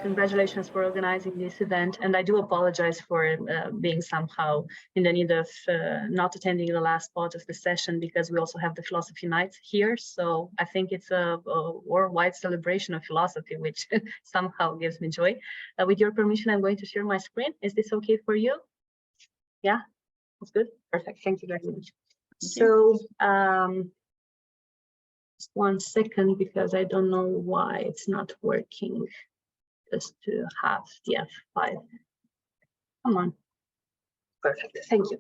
Congratulations for organizing this event. And I do apologize for being somehow in the need of not attending the last part of the session, because we also have the philosophy nights here. So I think it's a worldwide celebration of philosophy, which somehow gives me joy. With your permission, I'm going to share my screen. Is this okay for you? Yeah, that's good. Perfect. Thank you very much. So just 1 second, because I don't know why it's not working. Just to have the F5. Come on. Perfect. Thank you.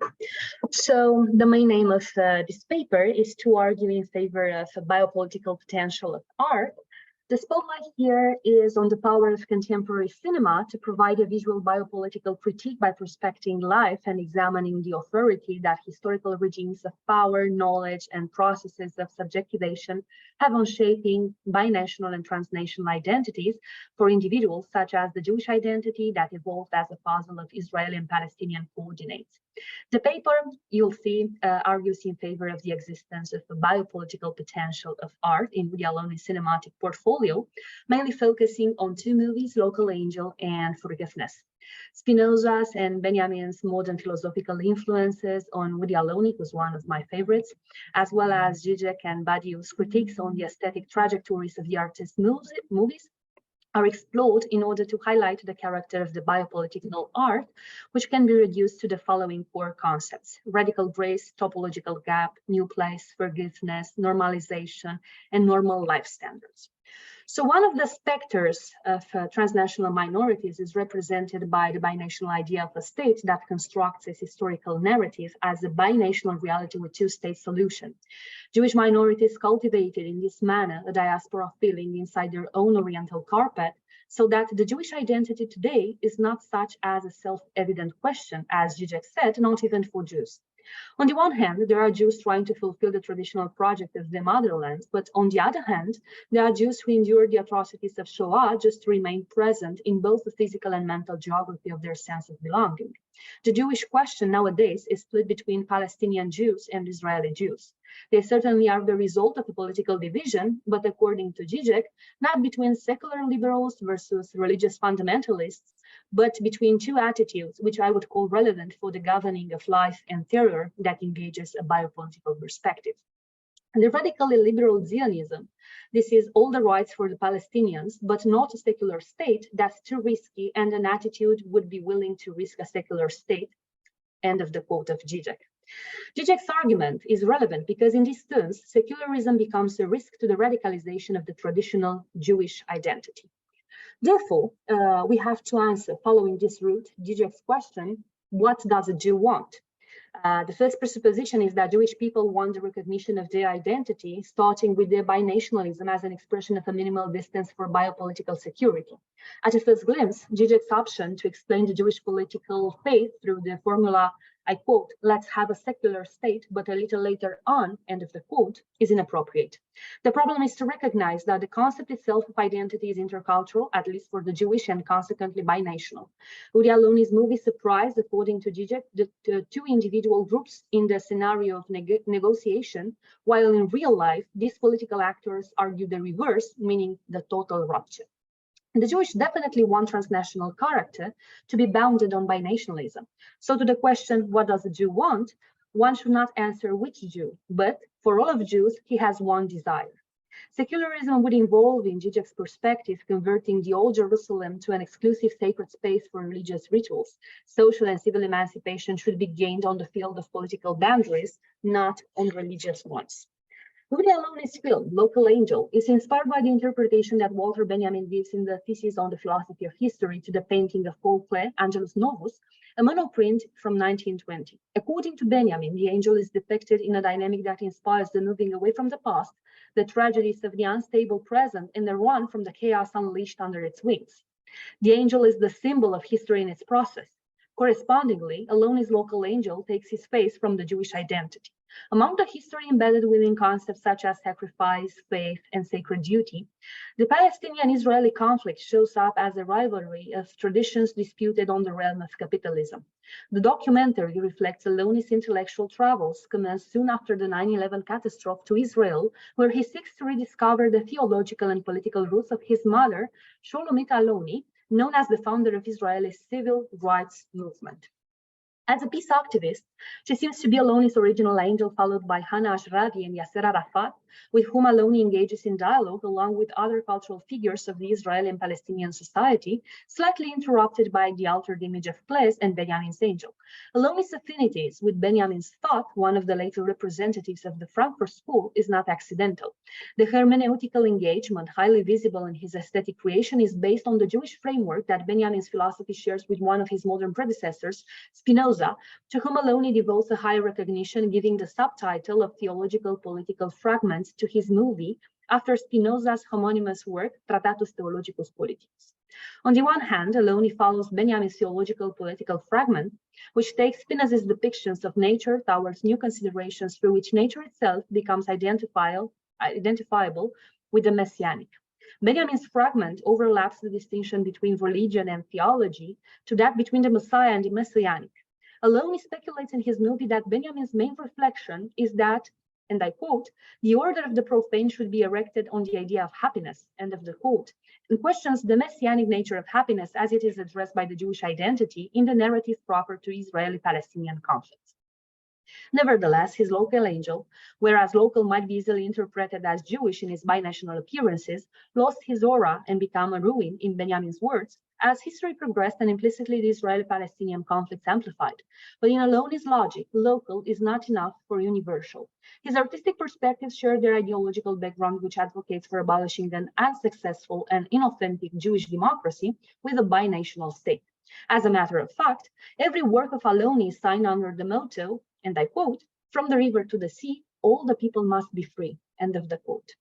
So the main aim of this paper is to argue in favor of a biopolitical potential of art. The spotlight here is on the power of contemporary cinema to provide a visual biopolitical critique by prospecting life and examining the authority that historical regimes of power, knowledge, and processes of subjectivation have on shaping binational and transnational identities for individuals, such as the Jewish identity that evolved as a puzzle of Israeli and Palestinian coordinates. The paper, you'll see, argues in favor of the existence of a biopolitical potential of art in Aloni's cinematic portfolio, mainly focusing on 2 movies, Local Angel and Forgiveness. Spinoza's and Benjamin's modern philosophical influences on Aloni was one of my favorites, as well as Žižek and Badiou's critiques on the aesthetic trajectories of the artist's movies, are explored in order to highlight the character of the biopolitical art, which can be reduced to the following 4 concepts: radical grace, topological gap, new place, forgiveness, normalization, and normal life standards. So one of the specters of transnational minorities is represented by the binational idea of a state that constructs its historical narrative as a binational reality with 2-state solution. Jewish minorities cultivated in this manner a diaspora feeling inside their own Oriental carpet, so that the Jewish identity today is not such as a self-evident question, as Žižek said, not even for Jews. On the one hand, there are Jews trying to fulfill the traditional project of their motherland, but on the other hand, there are Jews who endure the atrocities of Shoah just to remain present in both the physical and mental geography of their sense of belonging. The Jewish question nowadays is split between Palestinian Jews and Israeli Jews. They certainly are the result of a political division, but according to Žižek, not between secular liberals versus religious fundamentalists, but between 2 attitudes, which I would call relevant for the governing of life and terror that engages a biopolitical perspective. The radically liberal Zionism, this is all the rights for the Palestinians, but not a secular state, that's too risky, and an attitude would be willing to risk a secular state. End of the quote of Žižek. Žižek's argument is relevant because in these terms, secularism becomes a risk to the radicalization of the traditional Jewish identity. Therefore, we have to answer, following this route, Žižek's question: what does a Jew want? The first presupposition is that Jewish people want the recognition of their identity, starting with their binationalism as an expression of a minimal distance for biopolitical security. At a first glimpse, Žižek's option to explain the Jewish political faith through the formula, I quote, "let's have a secular state, but a little later on," end of the quote, is inappropriate. The problem is to recognize that the concept itself of identity is intercultural, at least for the Jewish, and consequently binational. Aloni's movie Surprise, according to Žižek, the 2 individual groups in the scenario of negotiation, while in real life, these political actors argue the reverse, meaning the total rupture. The Jewish definitely want transnational character to be bounded on binationalism. So to the question, what does a Jew want? One should not answer which Jew, but for all of Jews, he has one desire. Secularism would involve, in Žižek's perspective, converting the Old Jerusalem to an exclusive sacred space for religious rituals. Social and civil emancipation should be gained on the field of political boundaries, not on religious ones. Aloni's film, Local Angel, is inspired by the interpretation that Walter Benjamin gives in the thesis on the philosophy of history to the painting of Paul Klee, Angelus Novus, a monoprint from 1920. According to Benjamin, the angel is depicted in a dynamic that inspires the moving away from the past, the tragedies of the unstable present, and the run from the chaos unleashed under its wings. The angel is the symbol of history in its process. Correspondingly, Aloni's Local Angel takes his face from the Jewish identity. Among the history embedded within concepts such as sacrifice, faith, and sacred duty, the Palestinian-Israeli conflict shows up as a rivalry of traditions disputed on the realm of capitalism. The documentary reflects Aloni's intellectual travels commenced soon after the 9/11 catastrophe to Israel, where he seeks to rediscover the theological and political roots of his mother, Sholomit Aloni, known as the founder of Israel's civil rights movement. As a peace activist, she seems to be Aloni's original angel, followed by Oana Șerban and Yasser Arafat, with whom Aloni engages in dialogue, along with other cultural figures of the Israeli and Palestinian society, slightly interrupted by the altered image of Pless and Benjamin's angel. Aloni's affinities with Benjamin's thought, one of the later representatives of the Frankfurt School, is not accidental. The hermeneutical engagement, highly visible in his aesthetic creation, is based on the Jewish framework that Benjamin's philosophy shares with one of his modern predecessors, Spinoza, to whom Aloni devotes a high recognition, giving the subtitle of Theological Political Fragments to his movie after Spinoza's homonymous work, Tratatus Theologicus Politicus. On the one hand, Aloni follows Benjamin's theological political fragment, which takes Spinoza's depictions of nature towards new considerations through which nature itself becomes identifiable with the messianic. Benjamin's fragment overlaps the distinction between religion and theology to that between the Messiah and the messianic. Aloni speculates in his movie that Benjamin's main reflection is that, and I quote, the order of the profane should be erected on the idea of happiness, end of the quote, and questions the messianic nature of happiness as it is addressed by the Jewish identity in the narrative proper to Israeli-Palestinian conflicts. Nevertheless, his local angel, whereas local might be easily interpreted as Jewish in his binational appearances, lost his aura and became a ruin, in Benjamin's words, as history progressed and implicitly the Israeli-Palestinian conflicts amplified. But in Aloni's logic, local is not enough for universal. His artistic perspectives share their ideological background, which advocates for abolishing an unsuccessful and inauthentic Jewish democracy with a binational state. As a matter of fact, every work of Aloni is signed under the motto, and I quote, "From the river to the sea, all the people must be free," end of the quote.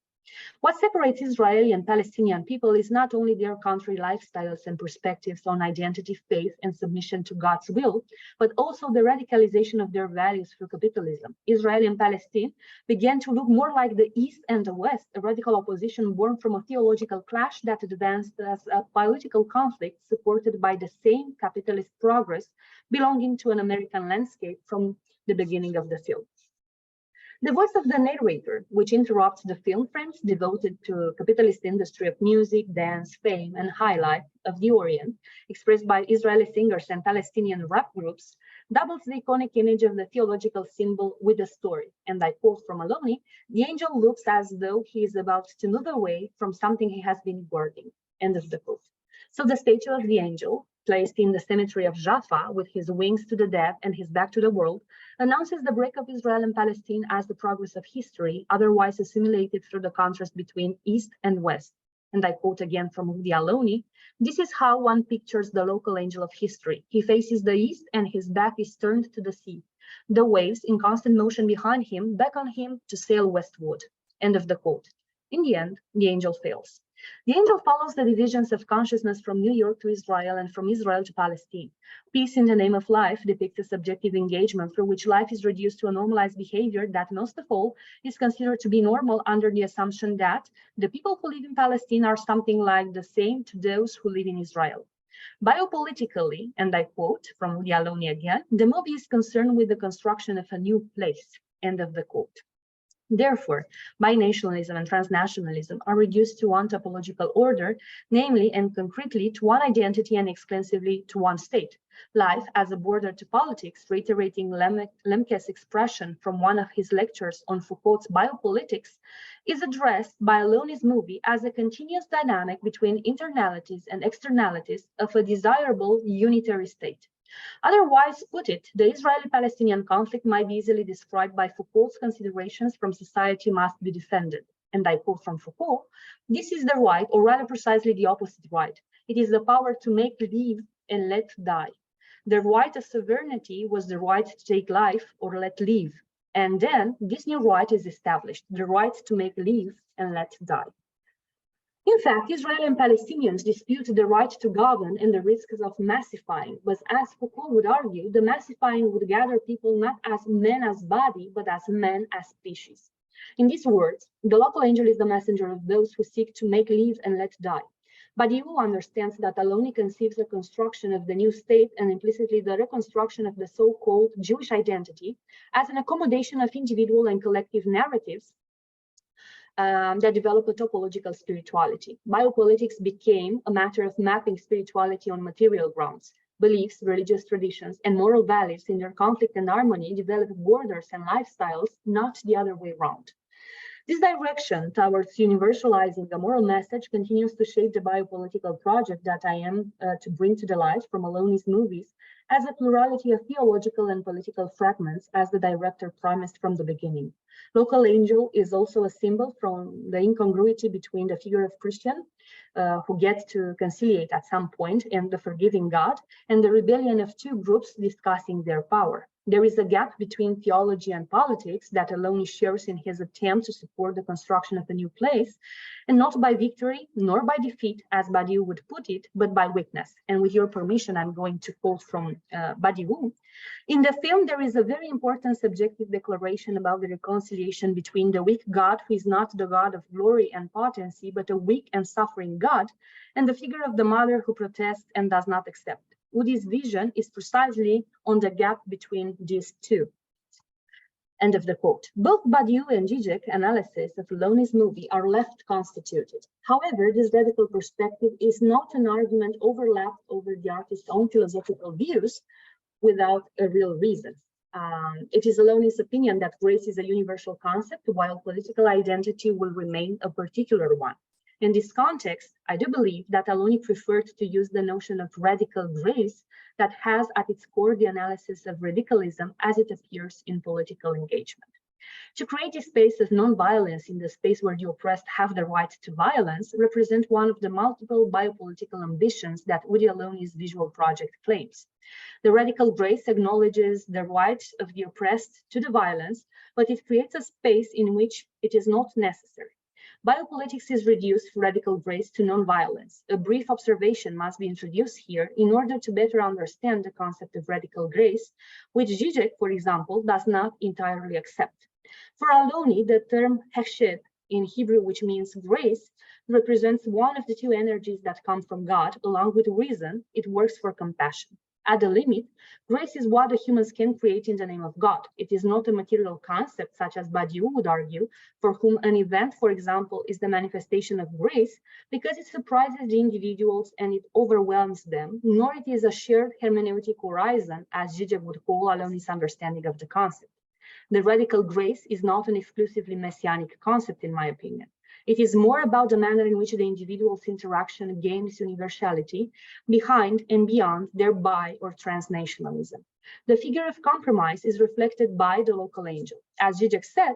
What separates Israeli and Palestinian people is not only their country lifestyles and perspectives on identity, faith, and submission to God's will, but also the radicalization of their values through capitalism. Israel and Palestine began to look more like the East and the West, a radical opposition born from a theological clash that advanced as a political conflict supported by the same capitalist progress belonging to an American landscape from the beginning of the film. The voice of the narrator, which interrupts the film frames devoted to capitalist industry of music, dance, fame, and highlight of the Orient, expressed by Israeli singers and Palestinian rap groups, doubles the iconic image of the theological symbol with a story. And I quote from Aloni, "The angel looks as though he is about to move away from something he has been guarding," end of the quote. So the statue of the angel, placed in the cemetery of Jaffa with his wings to the dead and his back to the world, announces the break of Israel and Palestine as the progress of history, otherwise assimilated through the contrast between East and West. And I quote again from Udi Aloni, "This is how one pictures the local angel of history. He faces the East and his back is turned to the sea. The waves in constant motion behind him beckon him to sail westward," end of the quote. In the end, the angel fails. The angel follows the divisions of consciousness from New York to Israel and from Israel to Palestine. Peace in the Name of Life depicts a subjective engagement through which life is reduced to a normalized behavior that most of all is considered to be normal under the assumption that the people who live in Palestine are something like the same to those who live in Israel. Biopolitically, and I quote from Udi Aloni again, "The movie is concerned with the construction of a new place," end of the quote. Therefore, binationalism and transnationalism are reduced to one topological order, namely and concretely to one identity and exclusively to one state. Life as a border to politics, reiterating Lemke's expression from one of his lectures on Foucault's Biopolitics, is addressed by Aloni's movie as a continuous dynamic between internalities and externalities of a desirable unitary state. Otherwise put it, the Israeli-Palestinian conflict might be easily described by Foucault's considerations from society must be defended. And I quote from Foucault, "This is the right, or rather precisely the opposite right. It is the power to make live and let die. The right of sovereignty was the right to take life or let live. And then this new right is established, the right to make live and let die." In fact, Israel and Palestinians dispute the right to govern and the risks of massifying, but as Foucault would argue, the massifying would gather people not as men as body, but as men as species. In these words, the local angel is the messenger of those who seek to make live and let die. Badiou understands that Aloni conceives the construction of the new state and implicitly the reconstruction of the so-called Jewish identity as an accommodation of individual and collective narratives that develop a topological spirituality. Biopolitics became a matter of mapping spirituality on material grounds. Beliefs, religious traditions, and moral values in their conflict and harmony develop borders and lifestyles, not the other way around. This direction towards universalizing the moral message continues to shape the biopolitical project that I am to bring to the light from Aloni's movies as a plurality of theological and political fragments, as the director promised from the beginning. Local angel is also a symbol from the incongruity between the figure of Christian, who gets to conciliate at some point, and the forgiving God, and the rebellion of two groups discussing their power. There is a gap between theology and politics that Aloni shares in his attempt to support the construction of a new place, and not by victory nor by defeat, as Badiou would put it, but by weakness. And with your permission, I'm going to quote from Badiou. In the film, there is a very important subjective declaration about the reconciliation between the weak God, who is not the God of glory and potency, but a weak and suffering God, and the figure of the mother who protests and does not accept. Woody's vision is precisely on the gap between these two. End of the quote. Both Badiou and Žižek analysis of Aloni's movie are left constituted. However, this radical perspective is not an argument overlapped over the artist's own philosophical views without a real reason. It is Aloni's opinion that grace is a universal concept, while political identity will remain a particular one. In this context, I do believe that Aloni preferred to use the notion of radical grace that has at its core the analysis of radicalism as it appears in political engagement. To create a space of non-violence in the space where the oppressed have the right to violence represent one of the multiple biopolitical ambitions that Woody Aloni's visual project claims. The radical grace acknowledges the right of the oppressed to the violence, but it creates a space in which it is not necessary. Biopolitics is reduced radical grace to non-violence. A brief observation must be introduced here in order to better understand the concept of radical grace, which Žižek, for example, does not entirely accept. For Aloni, the term hesed in Hebrew, which means grace, represents one of the two energies that come from God. Along with reason, it works for compassion. At the limit, grace is what the humans can create in the name of God. It is not a material concept, such as Badiou would argue, for whom an event, for example, is the manifestation of grace, because it surprises the individuals and it overwhelms them, nor it is a shared hermeneutic horizon, as Žižek would call Aloni's understanding of the concept. The radical grace is not an exclusively messianic concept, in my opinion. It is more about the manner in which the individual's interaction gains universality behind and beyond their bi- or transnationalism. The figure of compromise is reflected by the local angel. As Žižek said,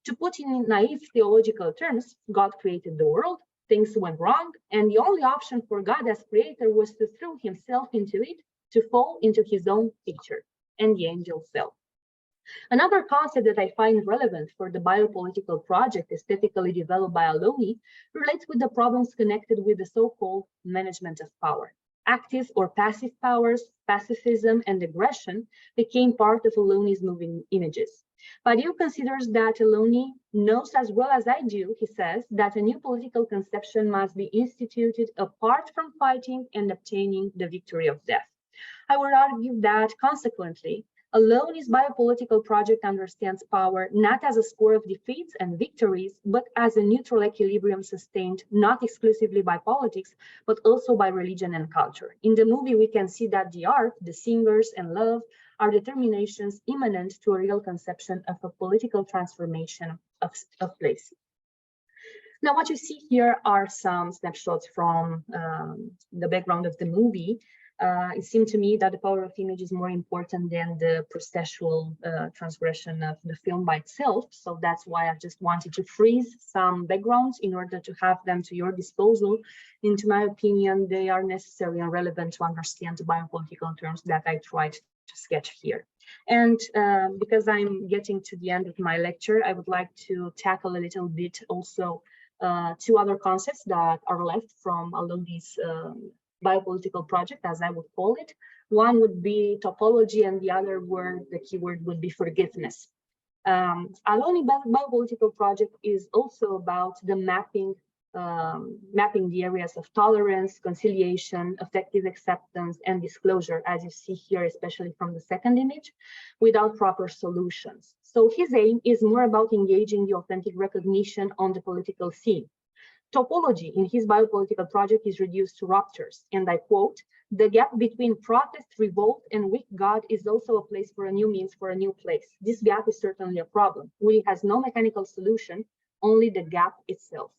to put in naive theological terms, God created the world, things went wrong, and the only option for God as creator was to throw himself into it, to fall into his own picture, and the angel fell. Another concept that I find relevant for the biopolitical project aesthetically developed by Aloni relates with the problems connected with the so-called management of power. Active or passive powers, pacifism, and aggression became part of Aloni's moving images. Badiou considers that Aloni knows as well as I do, he says, that a new political conception must be instituted apart from fighting and obtaining the victory of death. I would argue that, consequently, Aloni's biopolitical project understands power not as a score of defeats and victories, but as a neutral equilibrium sustained not exclusively by politics, but also by religion and culture. In the movie, we can see that the art, the singers, and love are determinations immanent to a real conception of a political transformation of place. Now, what you see here are some snapshots from the background of the movie. It seemed to me that the power of image is more important than the processual transgression of the film by itself. So that's why I just wanted to freeze some backgrounds in order to have them to your disposal. And to my opinion, they are necessary and relevant to understand the biopolitical terms that I tried to sketch here. And because I'm getting to the end of my lecture, I would like to tackle a little bit also two other concepts that are left from Aloni's biopolitical project, as I would call it. One would be topology, and the other word, the keyword would be forgiveness. Aloni biopolitical project is also about the mapping mapping the areas of tolerance, conciliation, affective acceptance, and disclosure, as you see here, especially from the second image, without proper solutions. So his aim is more about engaging the authentic recognition on the political scene. Topology in his biopolitical project is reduced to ruptures, and I quote, "The gap between protest, revolt, and weak God is also a place for a new means for a new place. This gap is certainly a problem. It has no mechanical solution, only the gap itself."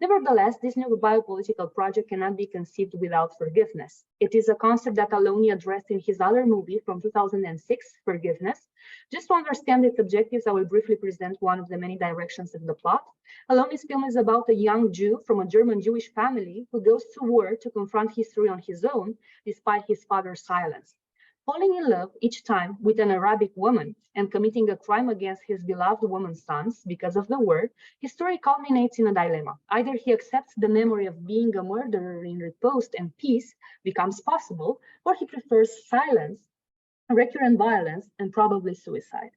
Nevertheless, this new biopolitical project cannot be conceived without forgiveness. It is a concept that Aloni addressed in his other movie from 2006, Forgiveness. Just to understand its objectives, I will briefly present one of the many directions of the plot. Aloni's film is about a young Jew from a German Jewish family who goes to war to confront history on his own, despite his father's silence. Falling in love each time with an Arabic woman and committing a crime against his beloved woman's sons because of the war, his story culminates in a dilemma. Either he accepts the memory of being a murderer in repose and peace becomes possible, or he prefers silence, recurrent violence, and probably suicide.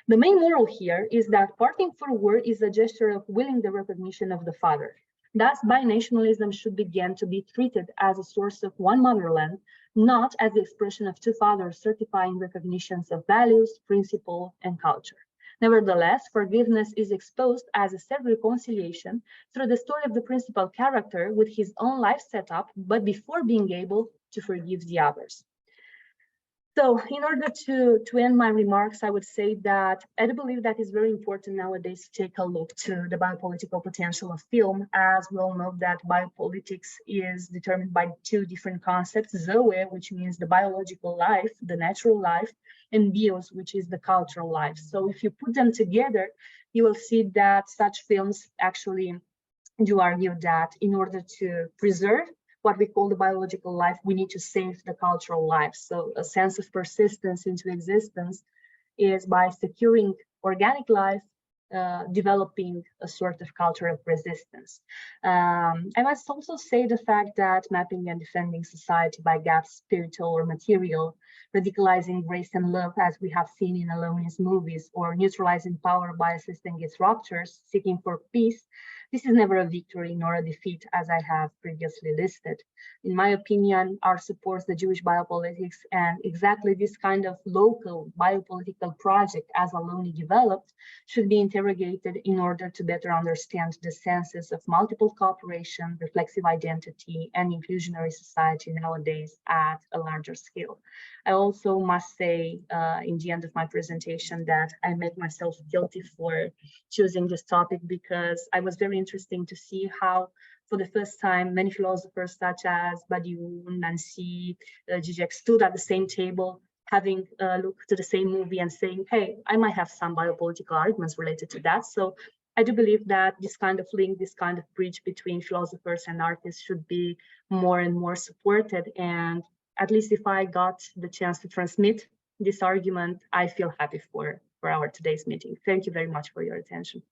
The main moral here is that parting for war is a gesture of willing the recognition of the father. Thus, binationalism should begin to be treated as a source of one motherland, not as the expression of two fathers certifying recognitions of values, principle, and culture. Nevertheless, forgiveness is exposed as a self-reconciliation through the story of the principal character with his own life setup, but before being able to forgive the others. So in order to end my remarks, I would say that I do believe that it's very important nowadays to take a look to the biopolitical potential of film, as we all know that biopolitics is determined by two different concepts, zoe, which means the biological life, the natural life, and bios, which is the cultural life. So if you put them together, you will see that such films actually do argue that in order to preserve what we call the biological life, we need to save the cultural life. So a sense of persistence into existence is by securing organic life, developing a sort of culture of resistance. I must also say the fact that mapping and defending society by gaps, spiritual or material, radicalizing grace and love, as we have seen in Aloni's movies, or neutralizing power by assisting its ruptures, seeking for peace, this is never a victory nor a defeat, as I have previously listed. In my opinion, our supports the Jewish biopolitics, and exactly this kind of local biopolitical project, as Aloni developed, should be interrogated in order to better understand the senses of multiple cooperation, reflexive identity, and inclusionary society nowadays at a larger scale. I also must say in the end of my presentation that I make myself guilty for choosing this topic because I was very interested to see how, for the first time, many philosophers such as Badiou, Nancy, Žižek stood at the same table, having a look to the same movie and saying, hey, I might have some biopolitical arguments related to that. So I do believe that this kind of link, this kind of bridge between philosophers and artists should be more and more supported. And at least if I got the chance to transmit this argument, I feel happy for our today's meeting. Thank you very much for your attention.